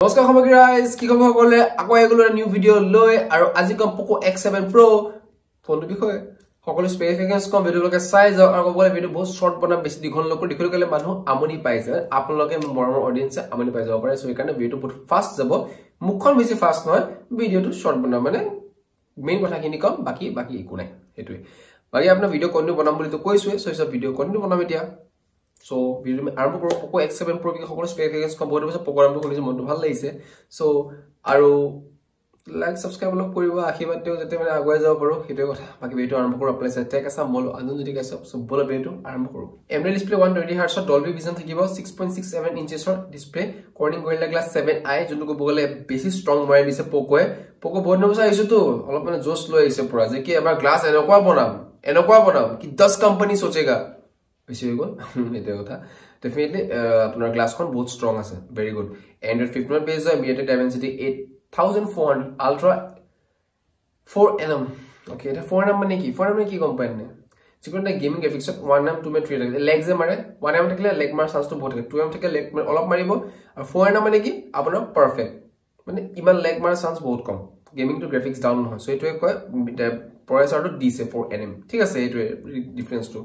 নমস্কাৰ সামগ্ৰী গাইস কি খবৰ সকলে আকৌ এগুলো নিউ ভিডিও লৈ আৰু আজি কম Poco X7 Pro ফোনটো বিষয়ে সকলো স্পেসিফিকেশনস কম ভিডিওলৈকে চাই যাও আৰু ক'বলে ভিডিও বহুত শৰ্ট বনা বেছি দীঘল নকৰি দীঘল গলে মানুহ আমনি পাইছে আপোনালোকে মৰমৰ অডিয়েন্সে আমনি পাই যাব পাৰে সো এইকাৰণে ভিডিওটো বহুত ফাষ্ট যাব মুখখন বেছি ফাষ্ট নহয় ভিডিওটো শৰ্ট বনা মানে মেইন কথাখিনি কম বাকি একো নাই হেতুই বাকি আপোনাৰ ভিডিও কন্টিনিউ বনাম বুলি তো কৈছোৱে সো এই ভিডিও কন্টিনিউ বনাম এতিয়া So, video में आरंभ करो Poco X7 Pro की সকলো স্পেসিফিকেশনস কম বহুত বছৰ Poco আৰম্ভ কৰিছে মনটো ভাল লাগিছে সো আৰু লাইক সাবস্ক্ৰাইব অলপ কৰিব আশীৰ্বাদ দিও যাতে মানে আগুৱাই যাব পাৰো হেতু কথা বাকি ভিডিও আৰম্ভ কৰো আপুনি চেক আছে মল আনজন যদি কাছে সব বল ভিডিও আৰম্ভ কৰো AMOLED display 120 Hz Dolby Vision থাকিব 6.67 ইঞ্চেছৰ display Corning Gorilla Glass 7i যোনটো ক'বলে বেছি ষ্ট্ৰং মাৰি দিছে Poco Poco বহুত নমসা আহিছে তো অলপ মানে জোশ লৈ আহিছে পুৰা যে কি এবাৰ গ্লাস এনেকুৱা বনাম কি 10 কোম্পানী সোচেগা বেছি হৈ গল এটা কথা ডেফিনেটলি আপোনাৰ গ্লাসখন বহুত ষ্ট্ৰং আছে ভেৰি গুড Android 15 বেস হয় MediaTek Dimensity 8400 Ultra 4nm okay এটা 4nm মানে কি কোম্পানী নে যিকোনো gaming graphics 1nm 2nm 3nm leg যে মাৰে 1nm থাকিলে লেগ মাৰ চান্সটো বহুত থাকে 2nm থাকিলে লেগ অলপ মাৰিব আৰু 4nm মানে কি আপোনাৰ পাৰফেক্ট মানে ইমান লেগ মাৰ চান্স বহুত কম গেমিং টু গ্ৰাফিক্স ডাউন নহয় সো এটোৱে কয় প্ৰচেছৰটো দিছে 4nm ঠিক আছে এটোৱে ডিফাৰেন্সটো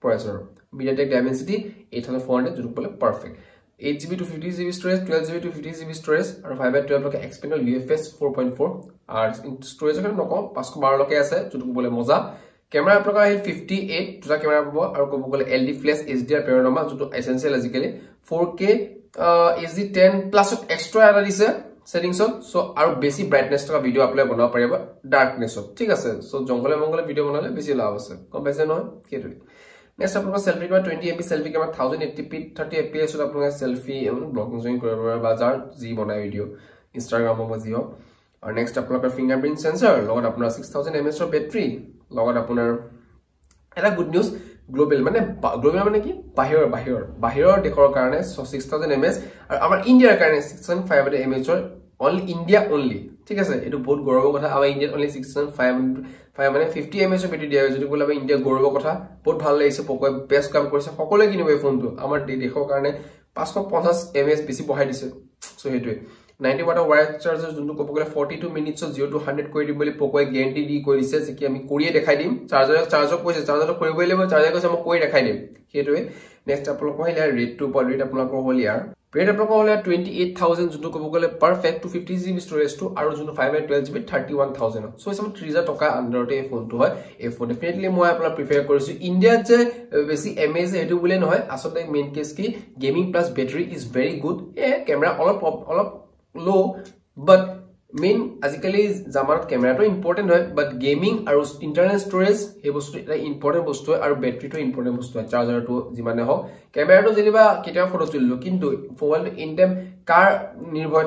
processor MediaTek Dimensity 8400 যোনটো বলে perfect 8GB to 50GB storage 12GB to 50GB storage আৰু 512 লকে expandable UFS 4.4 আৰু storage এখানে নকম 512 লকে আছে যোনটো বলে মজা ক্যামেৰা প্ৰকাৰ আহিল 58 দুটা ক্যামেৰা পাব আৰু ক'ব গলে LD flash HDR panorama যোনটো এসেনশিয়াল আজিকালি 4K HD10 প্লাস এক্সট্ৰা এটা দিছে সেটিংস সো আৰু বেছি ব্ৰাইটনেস থকা ভিডিও আপলোড বনাব পাৰিব ডাৰ্কনেস ঠিক আছে সো জংগলে মংগলে ভিডিও বনালে বেছি লাভ আছে কম পাইছে নহয় কেটো Next आपका selfie camera 20MP selfie camera 1080p 30fps ত आपका सेल्फी ब्लॉगिंग जॉइन কৰিব পাৰে বাজাৰ জি বনাই ভিডিও ইনষ্টাগ্ৰাম বা জিও আৰু নেক্সট आपका ফিংগাৰপ্ৰিন্ট সেন্সৰ লগত আপোনাৰ 6000 mAh ৰ বেটাৰী লগত আপোনাৰ এটা গুড নিউজ গ্লোবাল মানে কি বাহিৰৰ দেশৰ কাৰণে 6000 mAh আৰু আমাৰ ইণ্ডিয়াৰ কাৰণে 6500 mAh ৰ only India only ঠিক আছে এটো বহুত গৌৰৱৰ কথা আমাৰ ইণ্ডিয়াত only 6500 মানে 50 mAh বেটাৰী দিয়া যদি বলে আমাৰ ইণ্ডিয়া গৌৰৱৰ কথা বহুত ভাল লাগিছে Poco বেষ্ট কাম কৰিছে সকলোৱে কিনিব এই ফোনটো আমাৰ দেশৰ কাৰণে 550 mAh বেছি বঢ়াই দিছে সো হেতুৱে 90 watt ওয়্যাৰ চাৰ্জাৰ যোনটো ক'ব গলে 42 মিনিটছ 0 to 100 কৰি দিম বুলি Poco গ্যাৰান্টি দি কৈ দিছে যে কি আমি কৰিয়ে দেখাই দিম চাৰ্জাৰ কৈছে চাৰ্জাৰটো কৰিবই লাগিব চাৰ্জাৰ কৈছে মই কৰি দেখাই দিম হেতুৱে নেক্সট আপোনালোকৰ হলে ৰেড টু পলিট আপোনালোকৰ হল ইয়াৰ ৰেড আপোনালোকৰ হল 28000 যোনটো ক'ব গলে পাৰফেক্ট টু 50GB স্টোৰেজ টু আৰু যোনটো 512GB 31000 সো সম 3000 টকা আন্ডাৰতে এই ফোনটো হয় এই ফোন ডেফিনেটলি মই আপোনাক প্ৰিফাৰ কৰিছো ইণ্ডিয়াত যে বেছি এমএজ হেতু বুলে নহয় আসলে মেইন কেস কি gaming plus battery is very good camera অলপ লো বাট মেইন আজিকালি জামানত ক্যামেৰাটো ইম্পৰ্টেন্ট হয় বাট গেমিং আৰু ইন্টাৰনেট স্টোৰেজ এই বস্তু এটা ইম্পৰ্টেন্ট বস্তু আৰু ব্যাটাৰীটো ইম্পৰ্টেন্ট বস্তু চাৰ্জাৰটো যিমানে হওক ক্যামেৰাটো যেনিবা কেতিয়া ফটো তুলিলো কিন্তু মোবাইলটো ইন টাইম কাৰ নিৰ্ভৰ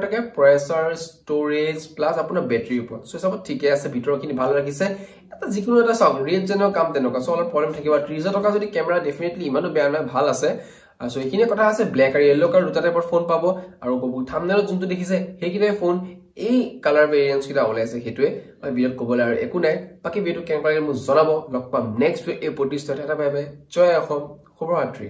থাকে প্ৰচেছৰ স্টোৰেজ প্লাস আপোনাৰ ব্যাটাৰীৰ ওপৰত সো সব ঠিকে আছে ভিতৰখিনি ভাল ৰাখিছে এটা যিকোনো এটা সব ৰেড জেনৰ কাম তেনেকুৱা সো অলপ প্ৰবলেম থাকিব 30 টকা যদি ক্যামেৰা ডেফিনেটলি ইমানো বেয়া নহয় ভাল আছে সো এইখিনি কথা আছে ব্ল্যাক আৰু ইয়েলো কালাৰ দুটা টাইপৰ ফোন পাব আৰু কব থাম্বনেলত যোনটো দেখিছে হেকিটাই ফোন এই কালাৰ ভেৰিয়েন্টস কিটা ওলাইছে হেতুৱে মই ভিডিওত ক'বলৈ আৰু একো নাই বাকি ভিডিও কেনেকুৱা লাগে মোক জনাব লগ পাম নেক্সট এই প্ৰতিষ্ঠা এটা বাই বাই জয় অসম শুভৰাত্ৰি